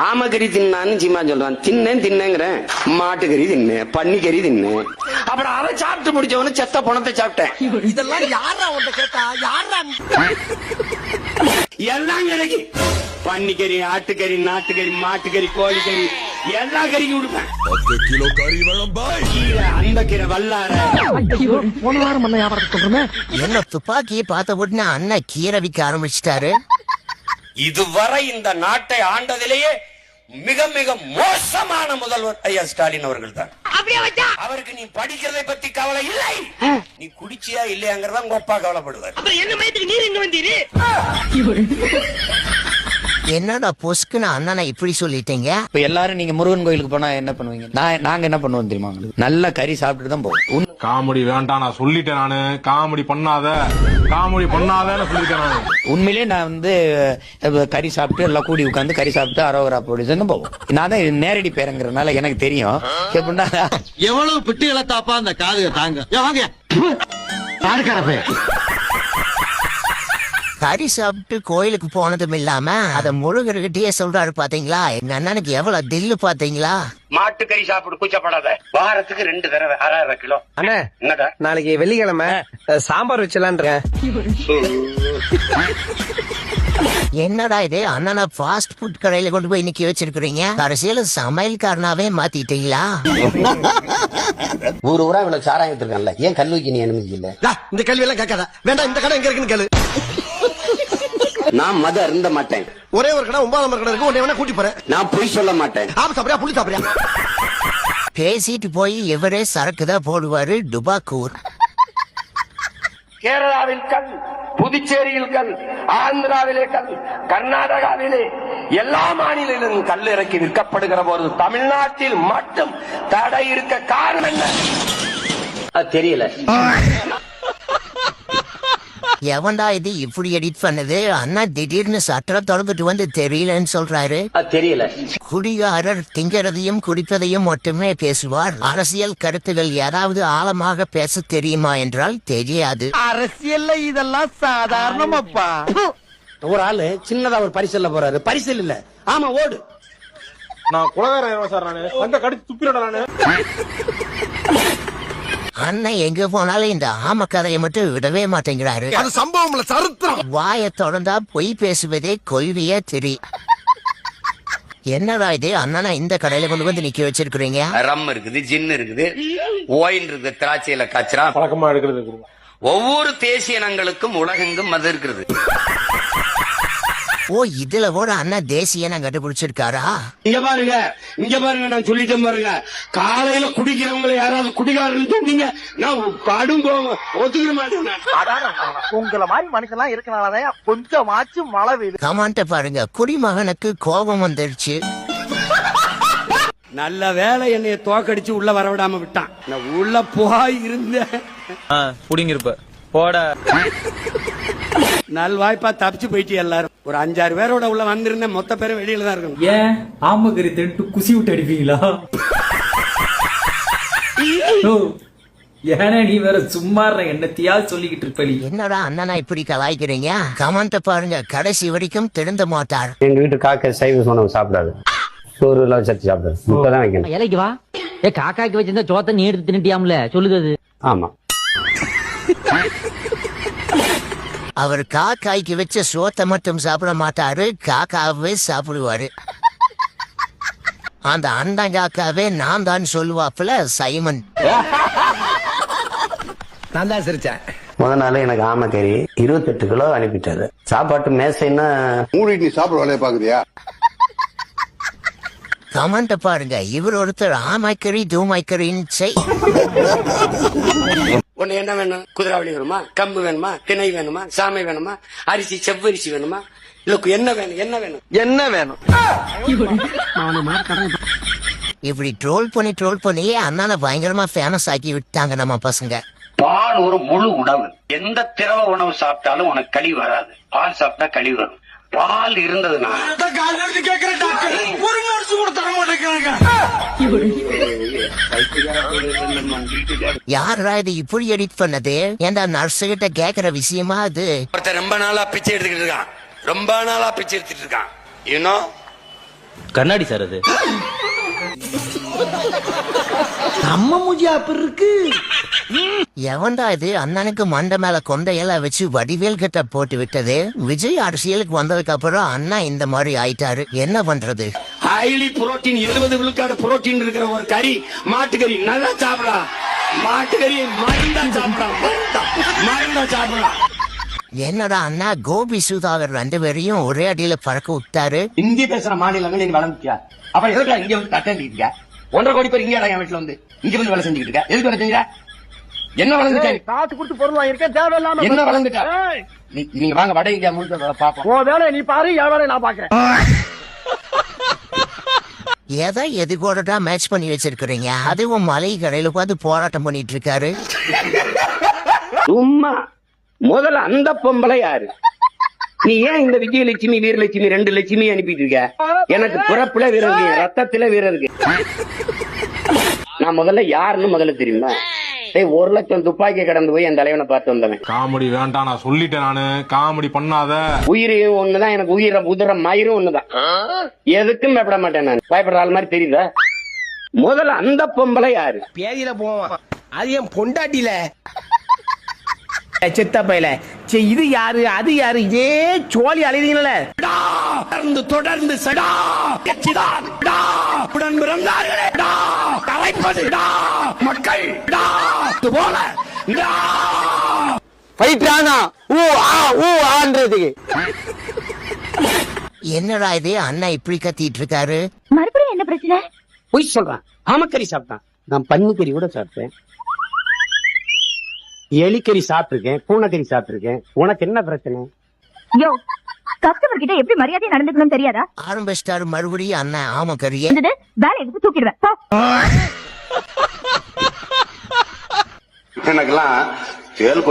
ஆமக்கறி தின்னான்னு சிம்மா சொல்றான். தின்னேங்கிறேன். மாட்டுக்கறி தின்னு, பன்னிக்கறி தின்னு. அப்புறம் அதை சாப்பிட்டு முடிச்சவன செத்த பணத்தை சாப்பிட்டேன். இதெல்லாம் யாரா உன்கிட்ட கேட்டா? யாரா எல்லாம் கிடைக்கு. பன்னிக்கறி, ஆட்டுக்கறி, நாட்டுக்கறி, மாட்டுக்கறி, கோழிக்கறி எல்லா கறிக்கும் கொடுப்பேன். 10 கிலோ கறி வேணும் பாய். அந்த கீரை வல்லார. போன வாரம் பண்ண வியாபாரத்தை சொல்றேன். என்ன துப்பாக்கியை பார்த்த உடனே அண்ணன் கீரை விற்க ஆரம்பிச்சிட்டாரு. இதுவரை இந்த நாட்டை ஆண்டதிலேயே மிக மிக மோசமான முதல்வர் ஐயா ஸ்டாலின் அவர்கள் தான். அவருக்கு நீ படிக்கிறதை பத்தி கவலை இல்லை, நீ குடிச்சியா இல்லையாங்கிறதா உங்க அப்பா கவலைப்படுவார். என்னடா பொஸ்குன்னு அண்ணனை இப்படி சொல்லிட்டீங்க? இப்ப எல்லாரும் நீங்க முருகன் கோயிலுக்கு போனா என்ன பண்ணுவீங்க? நாங்க என்ன பண்ணுவோம் தெரியுமா? நல்ல கறி சாப்பிட்டுட்டு தான் போவோம். காமெடி வேண்டாம், நான் சொல்லிட்டேன். நானு காமெடி பண்ணாதன்னு சொல்லிட்டேன். நானு உண்மையிலேயே நான் கறி சாப்பிட்டு எல்லாம் கூடி உட்காந்து கறி சாப்பிட்டு அரோகரா போடுதுன்னு போவோம். நான் தான் நேரடி பேருங்கிறதுனால எனக்கு தெரியும். எப்படின்னா எவ்வளவு பிட்டு இழத்தாப்பா அந்த காது தாங்க. வாங்க யாருக்காரப்பே கறி சாப்பிட்டு கோயிலுக்கு போனதும் இல்லாம அத முருகர்கிட்டயே சொல்றாரு பாத்தீங்களா? எங்க அண்ணனுக்கு எவ்வளவு தில்லு பாத்தீங்களா? மாட்டுக்கறி சாப்பிட்டு கூச்சப்படாத. வாரத்துக்கு 2 தடவை 6.5 கிலோ. அண்ணே என்னடா நாளைக்கு வெள்ளிக்கிழமை சாம்பார் வச்சலான். என்னடா இது அண்ணனை ஃபாஸ்ட் ஃபுட் கடையில கொண்டு போய் நிக்க வச்சிருக்கீங்க? கடைசியில சமையல்காரனாவே மாத்திட்டீங்களா? ஊரா இவ்வளவு சாராயம் எடுத்திருக்கான்ல, ஏன் கல்லூரிக்கு நீ அனுமதி இல்ல? இந்த கேள்வி எல்லாம் கேட்காத. வேண்டாம், இந்த கடை எங்க இருக்குன்னு கேளு. நான் மது அருந்த மாட்டேன். ஒரே ஒரு கடை 9 நம்பர் கடை இருக்கு. உன்னை வேணா கூட்டி போறேன். நான் பொய் சொல்ல மாட்டேன். ஆப்பு சாப்பிடுறியா புளி சாப்பிடுறியா? பேசிட்டு போய் இவரே சரக்குதான் போடுவாரு. டுபாக்கூர். கேரளாவில் கல், புதுச்சேரியில் கல், ஆந்திராவிலே கல், கர்நாடகாவிலே எல்லா மாநிலங்களிலும் கல் இறக்கி விற்கப்படுகிற போது தமிழ்நாட்டில் மட்டும் தடை இருக்க காரணம் என்ன? அது தெரியல. எவன்டா இது இப்படி எடிட் பண்ணது? அண்ணா திடீர்னு சட்டம் தொடர்ந்துட்டு வந்து தெரியலன்னு சொல்றாரு. அது தெரியல. குடிகாரர் திங்கிறதையும் குடிப்பதையும் மட்டுமே பேசுவார். அரசியல் கருத்துகள் யாராவது ஆழமாக பேச தெரியுமா என்றால் தெரியாது. அரசியல்ல இதெல்லாம் சாதாரணமாப்பா. ஒரு ஆளு சின்னதா ஒரு பரிசல்ல போறாரு. பரிசல் இல்ல, ஆமா ஓடு. நான் குலகாரன் சார். நானு அங்க கடிச்சு துப்பிடா. நானு அண்ணன் எங்க போனாலும் இந்த ஆம கதையை மட்டும் விடவே மாட்டேங்கிறாரு. அது சம்பவம்ல சரித்திரம். வாயை தொடர்ந்தா பொய் பேசுவதே கொள்வியே தெரி. என்னடா இது அண்ணனா இந்த கடையில கொண்டு வந்து நிக்க வச்சிருக்கீங்க? ரம் இருக்குது, ஜின் இருக்குது, ஓயில் இருக்குது, திராட்சையில காய்ச்சறா பழக்கமா எடுக்கிறது. ஒவ்வொரு தேசிய இனங்களுக்கும் உலகெங்கும் மது இருக்கிறது. ஓ, இதுல கூட அண்ணா தேசியன கண்டுபிடிச்சிருக்காரா? இங்க பாருங்க நான் சொல்லிட்டேன் பாருங்க. காலையில குடிக்கிறவங்களை யாராவது குடிகாரன்னு சொன்னீங்க, நான் கடும் ஒத்துக்க மாட்டேன். உங்களை மாதிரி மனுஷன்லாம் இருக்கனாலதான் கொஞ்சமாச்சும் மழை பெய்யுது. கமாண்ட பாருங்க, குடிமகனுக்கு கோபம் வந்துருச்சு. நல்ல வேலை என்னைய தோக்கடிச்சு உள்ள வரவிடாம விட்டான். நான் உள்ள போய் இருந்தேன். புடிங்கிருப்ப போட நல்வாய்ப்பா தப்பிச்சு போயிட்டு எல்லாரும். ஒரு 5-6 பேரோட உள்ள வந்திருந்தேன். மொத்த பேரும் வெளியில தான் இருக்கணும். ஏன் ஆமக்கறி தின்ட்டு குசி விட்டு அடிப்பீங்களா? ஏன்னா நீ வேற சும்மா என்னத்தையாவது சொல்லிக்கிட்டு இருப்ப. என்னடா அண்ணனா இப்படி கலாய்க்கிறீங்க? கமெண்ட் பாருங்க, கடைசி வரைக்கும் திருந்த மாட்டார். எங்க வீட்டு காக்கா சைவ உணவு சாப்பிடாது, சோறு எல்லாம் சத்து சாப்பிடாது. முட்டைதான் வைக்கணும். இலைக்கு வா. காக்காக்கு வச்சிருந்தா சோத்த நீ எடுத்து தின்னுட்டியாம்ல சொல்லுது. ஆமா, அவர் காக்காய்க்கு வச்ச சோத்தை மட்டும் சாப்பிட மாட்டாரு, காக்காவே சாப்பிடுவாரு. அந்த அண்டங்காக்காவே நான் தான் சொல்லுவாப்புல சைமன். நான் தான் சிரிச்சேன். முத நாள் எனக்கு ஆமக்கறி 28 கிலோ அனுப்பிட்டாரு. சாப்பாட்டு மேசைன்னா மூடிட்டு நீ சாப்பிட வேலையை பாக்குறியா? கமெண்ட் பாருங்க, இவர் ஒருத்தர் ஆமைக்கறி தூமைக்கறின்னு செய். உன்னை என்ன வேணும்? குதிராவளி வேணுமா? கம்பு வேணுமா? திணை வேணுமா? சாமை வேணுமா? அரிசி செவ்வரிசி வேணுமா? இல்ல என்ன வேணும்? என்ன வேணும்? இப்படி ட்ரோல் பண்ணி அண்ணான பயங்கரமா ஃபேமஸ் ஆக்கி விட்டாங்க நம்ம பசங்க. பால் ஒரு முழு உணவு. எந்த திரவ உணவு சாப்பிட்டாலும் உனக்கு கழிவு வராது. பால் சாப்பிட்டா கழிவு வரும். பால் இருந்ததுன்னா யாரா இது இப்படி எடிட் பண்ணது? ஏன்டா நர்ஸ் கிட்ட கேக்குற விஷயமா அது? ஒருத்தர் ரொம்ப நாளா பிச்சை எடுத்துக்கிட்டு இருக்கான். ரொம்ப நாளா பிச்சை எடுத்துட்டு இருக்கான். கண்ணாடி சார் அது. நம்ம மூஞ்சி அப்படி இருக்கு. எவன்டா இது அண்ணனுக்கு மண்டை மேல கொண்டையெல்லாம் வச்சு வடிவேல் கிட்ட போட்டு விட்டது? விஜய் அரசியலுக்கு வந்ததுக்கு அப்புறம் அண்ணா இந்த மாதிரி ஆயிட்டாரு, என்ன பண்றது? ஹைலி புரோட்டீன் 70 விழுக்காடு புரோட்டீன் இருக்கிற ஒரு கறி, மாட்டுக்கறி நல்லா சாப்பிடலாம். மாட்டுக்கறி மருந்தா சாப்பிடலாம், மருந்தா சாப்பிடலாம். என்னடா அண்ணா கோபி சுதாகர் 2 பேரையும் ஒரே அடியில பறக்க விட்டாரு. இந்தி பேசுற மாநிலங்கள் நீ வளர்ந்துட்டியா? அப்ப எதுக்கு இங்க வந்து தட்டிருக்க? 1.5 கோடி பேர் இங்க என் வீட்டுல வந்து இங்க வந்து வேலை செஞ்சுக்கிட்டு இருக்க. எதுக்கு வேலை செஞ்சா? என்ன வளர்ந்துட்டேன்? காசு கொடுத்து பொருள் வாங்கியிருக்கேன், தேவையில்லாம என்ன வளர்ந்துட்டா? நீங்க வாங்க வட இந்தியா முழுக்க பாப்போம். உன் வேலையை நீ பாரு, என் வேலையை நான் பாக்குறேன். எதை எது கூட மேட்ச் பண்ணி வச்சிருக்கிறீங்க? அதுவும் மலை கடையில பார்த்து போராட்டம் பண்ணிட்டு இருக்காரு. சும்மா முதல்ல அந்த பொம்பளை யாரு? நீ ஏன் இந்த விஜயலட்சுமி வீரலட்சுமி 2 லட்சுமி அனுப்பிட்டு இருக்க? எனக்கு பிறப்புல வீரர் இருக்கு, ரத்தத்துல வீரர் இருக்கு. நான் முதல்ல யாருன்னு முதல்ல தெரியுமா? 1 லட்சம் துப்பாக்கி கடந்து போய் என் தலைவனை பார்த்து வந்தவன். காமெடி வேண்டாம், நான் சொல்லிட்டேன். நானு காமெடி பண்ணாத. உயிரையும் ஒண்ணுதான் எனக்கு, உதிர மயிரும் ஒண்ணுதான். எதுக்கும் பயப்பட மாட்டேன் நான். பயப்படுற ஆள் மாதிரி தெரியுதா? முதல்ல அந்த பொம்பளை யாரு? பேதியில போவான், அது என் பொண்டாட்டில செத்த பையல. இது யாரு அது யாரு? இதே சோழி அலைவீங்கள. தொடர்ந்து சடா உடன் பிறந்தார்களே கலைப்பது மக்கள் போல என்னடா இது அண்ணா இப்படி கத்திட்டு இருக்காரு? மறுபடியும் என்ன பிரச்சனை? பொய் சொல்றான். ஆமக்கறி சாப்பிட்டான், நான் பன்னிக்கறி கூட சாப்பிட்டேன், எலிக்கறி சாப்பிட்டிருக்கேன், பூனைக்கறி சாப்பிட்டிருக்கேன். உனக்கு என்ன பிரச்சனை? யோ, கஸ்டமர் கிட்ட எப்படி மரியாதை நடந்துக்கணும் தெரியாதா? ஆரம்பிச்சிட்டாரு மறுபடியும் அண்ணா ஆம கறியே. வேலை எடுத்து தூக்கிடுவேன். எனக்கெல்லாம் தேல்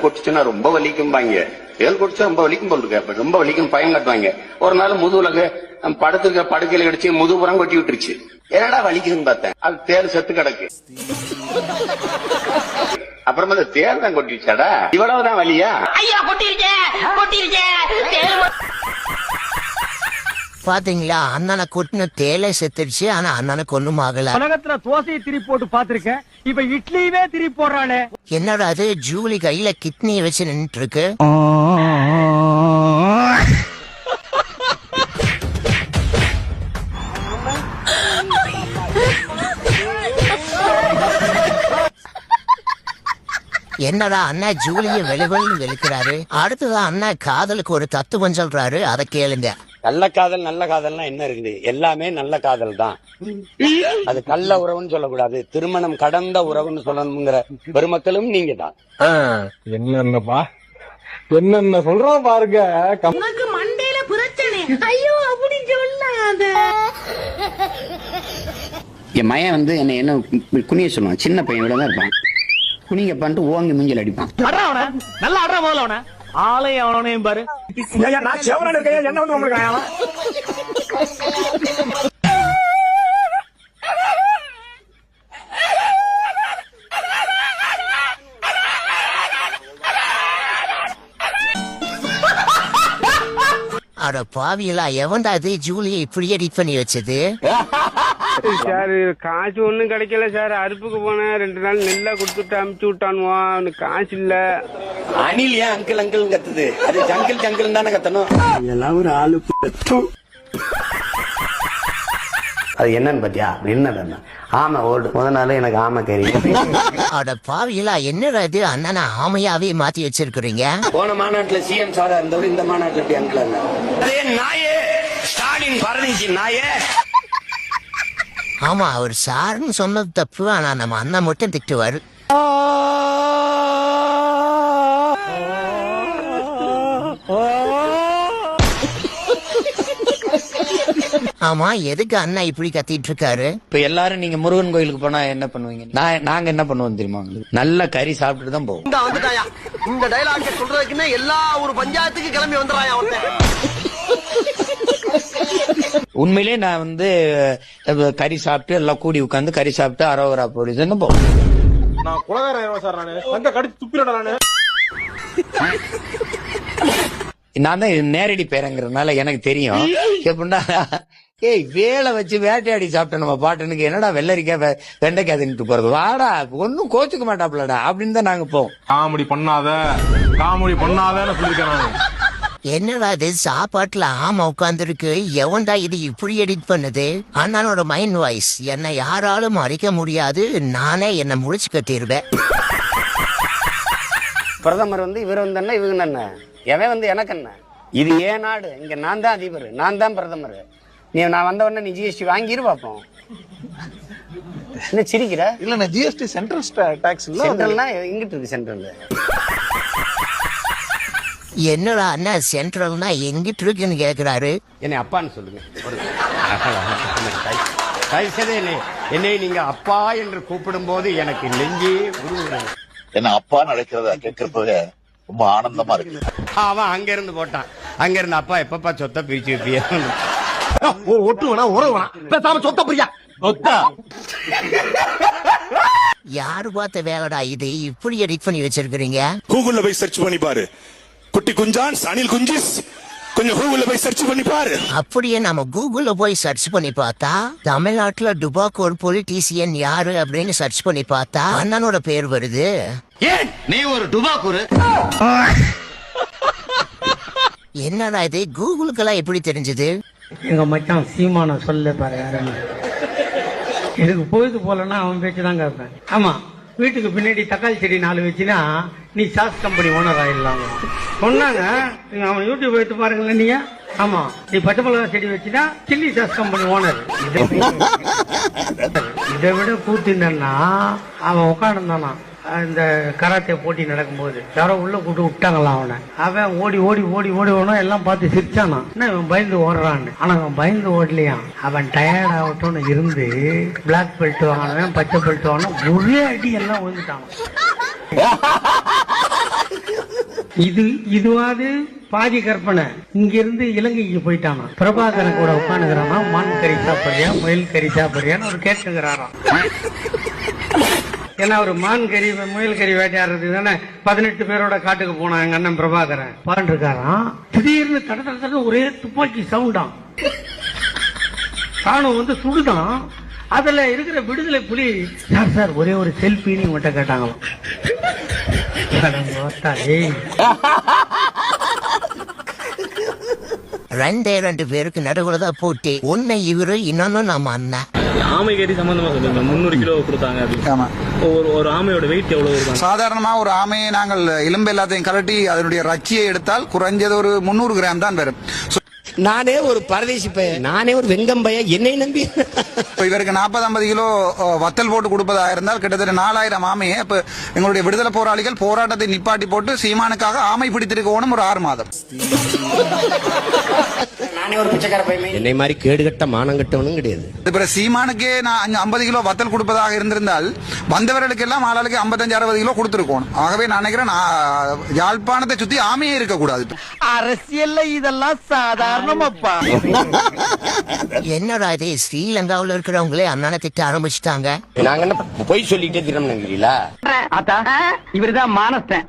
கொட்டிச்சுன்னா ரொம்ப வலிக்கும்பாங்க. தேல் கொட்டிச்சா ரொம்ப வலிக்கும் போல் இருக்கு, ரொம்ப வலிக்கும் பயம் காட்டுவாங்க. ஒரு நாள் முதுகுல படுத்துருக்க படுக்கையில கடிச்சு முதுகுப்புறம் கொட்டி விட்டுருச்சு. என்னடா வலிக்குதுன்னு பார்த்தேன், அது தேல் செத்து கிடக்கு. அப்புறமா அந்த தேல் தான் கொட்டிச்சாடா, இவ்வளவுதான் வலியா? பாத்தீங்களா, அண்ணனை கொட்டின தேலை செத்துருச்சு, ஆனா அண்ணனுக்கு ஒண்ணும் ஆகல. உலகத்துல தோசையை திரி போட்டு பாத்திருக்கேன், இப்ப இட்லியுமே திரி போடுறானே. என்னடா அது ஜூலி கையில கிட்னியை வச்சு நின்னுட்டு இருக்கு. என்னடா அண்ணா ஜூலிய வெளிவெளி வெளுக்கிறாரு. அடுத்ததான் அண்ணா காதலுக்கு ஒரு தத்துவம் சொல்றாரு, அதை கேளுங்க. நல்ல காதல்னா என்ன இருக்குது? எல்லாமே நல்ல காதல் தான். அது கள்ள உறவுன்னு சொல்லக்கூடாது, திருமணம் கடந்த உறவுன்னு சொல்லணுங்கிற பெருமக்களும் நீங்க தான். என்னப்பா என்னென்ன சொல்றான் பாருங்க. மண்டையில பிரச்சனை. ஐயோ, அப்படி சொல்லாத. என் மயன் வந்து என்ன குனிய சொல்லுவான், சின்ன பையன் இவ்வளவுதான் இருப்பான். குனிங்க பண்ணிட்டு ஓங்கி மூஞ்சில் அடிப்பான். நல்லா அட்ரா முதல்ல அவன ஆளையும் அவனையும் பாரு. நான் செவரன் இருக்கேன், என்ன வந்து உங்களுக்கு அட பாவியலா, எவன்டா இது ஜூலியை இப்படி எடிட் பண்ணி வச்சது? சார் காசு ஒண்ணும் கிடைக்கல சார். அறுப்புக்கு போனேன், 2 நாள் நெல்லா கொடுத்துட்டு அமுச்சு விட்டானுவா. அவனுக்கு காசு இல்ல. அணில் ஏன் அங்கிள் அங்கிள் கத்துது? அது ஜங்கிள் தானே கத்தணும். இதெல்லாம் ஒரு ஆளு. அது என்னன்னு பாத்தியா? என்னது? ஆமை ஓடு. முதனால எனக்கு ஆமை கறி. அட பாவியலா, என்னடா இது அண்ணனை ஆமையாவே மாத்தி வச்சிருக்கிறீங்க? போன மாநாட்டுல சிஎம் சாரா இருந்தவர் இந்த மாநாட்டுல எப்படி அங்கிள்? அதே நாயே ஸ்டாலின் பரதேசி நாயே. ஆமா, அவர் சாருன்னு சொன்னது தப்பு, ஆனா நம்ம அண்ணன் மட்டும் திட்டுவாரு. ஆமா, எதுக்கு அண்ணா இப்படி கத்திட்டு இருக்காரு? இப்ப எல்லாரும் நீங்க முருகன் கோயிலுக்கு போனா என்ன பண்ணுவீங்க? நாங்க என்ன பண்ணுவோம் தெரியுமா? நல்ல கறி சாப்பிட்டுட்டு தான் போவோம். இந்த டைலாக் சொல்றதுக்குன்னு எல்லா ஒரு பஞ்சாயத்துக்கு கிளம்பி வந்துறாயா ஒருத்தன். உண்மையிலே நான் வந்து கறி சாப்பிட்டு எல்லாம் கூடி உட்காந்து கறி சாப்பிட்டு அரோகரா போலீஸ்ன்னு போவோம். நான் குலகாரன் சார், நானு அங்க கடிச்சு துப்பிடா. நானு நான் தான் நேரடி பேரங்கிறதுனால எனக்கு தெரியும். எப்படின்னா ஏய் வேலை வச்சு வேட்டையாடி சாப்பிட்ட நம்ம பாட்டனுக்கு என்னடா வெள்ளரிக்காய் வெண்டைக்காய் தின்னுட்டு போறது, வாடா ஒன்னும் கோச்சுக்க மாட்டாப்லடா அப்படின்னு தான் நாங்க போவோம். காமெடி பண்ணாதன்னு சொல்லிருக்கேன். என்னடா இது சாப்பாட்டுல ஆமா உட்கார்ந்துருக்கு, எவன்டா இது இப்படி எடிட் பண்ணுது? அண்ணனோட மைண்ட் வாய்ஸ் என்னை யாராலும் மறைக்க முடியாது, நானே என்ன முடிச்சு கட்டிடுவேன். பிரதமர் இவர் என்ன இவங்க என்ன, எவன் எனக்கு என்ன, இது ஏன் நாடு, இங்க நான் தான் அதிபர், நான் தான் பிரதமர். நான் வந்த உடனே நீ ஜிஎஸ்டி வாங்கிரு பாப்போம். என்ன சிரிக்கிற? இல்ல ஜிஎஸ்டி சென்ட்ரல் டாக்ஸ் இல்ல, சென்ட்ரல்னா எங்கிட்டு இருக்கு சென்ட்ரல்? என்னடா அண்ணா சென்ட்ரல்னா எங்கிட்டு இருக்குன்னு கேக்குறாரு. என்னை அப்பான்னு சொல்லுங்க. என்னை நீங்க அப்பா என்று கூப்பிடும் போது எனக்கு நெஞ்சே உருவுகிறது. என்ன அப்பா நடக்கிறத கேட்கறப்பவே ரொம்ப ஆனந்தமா இருக்கு. அவன் அங்க இருந்து போட்டான், அங்க இருந்து அப்பா எப்பப்பா சொத்தை பிரிச்சு வைப்பிய ஒட்டு வேணா உறவு வேணா பேசாம சொத்த பிரியா சொத்தா. யாரு பார்த்த வேலைடா இது, இப்படி எடிட் பண்ணி வச்சிருக்கீங்க? கூகுள்ல போய் சர்ச் பண்ணி பாரு, குட்டி குஞ்சான் அனில் குஞ்சிஸ், கொஞ்சம் கூகுள்ல போய் சர்ச் பண்ணி பாரு. அப்படியே நம்ம கூகுள்ல போய் சர்ச் பண்ணி பார்த்தா தமிழ்நாட்டுல டுபாக்கூர் பொலிட்டீசியன் யாரு அப்படின்னு சர்ச் பண்ணி பார்த்தா அண்ணனோட பேர் வருது. ஏன் நீ ஒரு டுபாக்கூரு? என்னடா இது, கூகுளுக்கெல்லாம் எப்படி தெரிஞ்சது? எங்க மச்சான் சீமான சொல்ல பாரு யாருன்னு. எனக்கு பொழுது போலன்னா அவன் பேச்சுதான் கேட்பேன். ஆமா, வீட்டுக்கு பின்னாடி தக்காளி செடி 4 வச்சுன்னா நீ சாஸ் கம்பெனி ஓனர் ஆயிடலாம் சொன்னாங்க. அவன் யூடியூப் எடுத்து பாருங்களேன் நீங்க. ஆமா, நீ பச்சை மிளகா செடி வச்சுன்னா சில்லி சாஸ் கம்பெனி ஓனர். இதை விட கூத்து என்னன்னா, அவன் உட்காந்துருந்தானா இந்த கராத்தே போட்டி நடக்கும்போது யாரோ உள்ள கூட்டு விட்டாங்களாம் அவனை. அவன் ஓடி ஓடி ஓடி ஓடி ஓடும், எல்லாம் பார்த்து சிரிச்சானா, என்ன இவன் பயந்து ஓடுறான்னு. ஆனா அவன் பயந்து ஓடலையான், அவன் டயர்ட் ஆகட்டும்னு இருந்து பிளாக் பெல்ட் வாங்கினவன் பச்சை பெல்ட் வாங்கின ஒரே அடி எல்லாம் விழுந்துட்டான். இதுவாது பாதி கற்பனை. இங்க இருந்து இலங்கைக்கு போயிட்டானா, பிரபாகரன் கூட உட்காந்துக்கிறானா, மான் கறி சாப்பிடுறியா முயல் கறி சாப்பிடுறியான்னு ஒரு கேட்டுக்கிறாராம். ஏன்னா ஒரு மான் கறி முயல் கறி வேட்டையாடுறதுக்கு தானே 18 பேரோட காட்டுக்கு போனான் எங்க அண்ணன் பிரபாகரன். பாண்டிருக்காராம், திடீர்னு தட ஒரே துப்பாக்கி சவுண்டான். ராணுவம் சுடுதான். அதுல இருக்கிற விடுதலை புலி சார் ஒரே ஒரு செல்ஃபின்னு இவன்கிட்ட கேட்டாங்களாம். 2 பேருக்கு நடுவுலதான் போட்டி, ஒன்னு இவரு இன்னொன்னு நம்ம அண்ணன். ஆமை கறி சம்பந்தமா சொல்லுங்க. 300 கிலோ கொடுத்தாங்க. ஒரு ஆமையோட வெயிட் எவ்வளவு இருக்கும்? சாதாரணமா ஒரு ஆமையை நாங்கள் எலும்பு எல்லாத்தையும் கலட்டி அதனுடைய ரச்சியை எடுத்தால் குறைஞ்சது ஒரு 300 கிராம் தான் வரும். நானே ஒரு பரதேசி பையன், நானே ஒரு வெங்கம் பையன், என்னை நம்பி இவருக்கு 40-50 கிலோ வத்தல் போட்டு கொடுப்பதா இருந்தால் கிட்டத்தட்ட 4000 ஆமையை இப்ப எங்களுடைய விடுதலை போராளிகள் போராட்டத்தை நிப்பாட்டி போட்டு சீமானுக்காக ஆமை பிடித்திருக்கணும் ஒரு 6 மாதம். நானே ஒரு பிச்சைக்கார பையன், என்னை மாதிரி கேடுகட்ட மானம் கட்டவனும் கிடையாது. இப்ப சீமானுக்கே நான் 50 கிலோ வத்தல் கொடுப்பதாக இருந்திருந்தால் வந்தவர்களுக்கு எல்லாம் ஆளாளுக்கு 55-60 கிலோ கொடுத்திருக்கணும். ஆகவே நான் நினைக்கிறேன் யாழ்ப்பாணத்தை சுத்தி ஆமையே இருக்கக்கூடாது. அரசியல்ல இதெல்லாம் சாதாரணமாப்பா. என்னடா இது, ஸ்ரீலங்காவில் இருக்கிறவங்களே அண்ணனை திட்ட ஆரம்பிச்சுட்டாங்க. நாங்க என்ன பொய் சொல்லிட்டே தினம் நினைக்கிறீங்களா? இவருதான் மானஸ்தன்.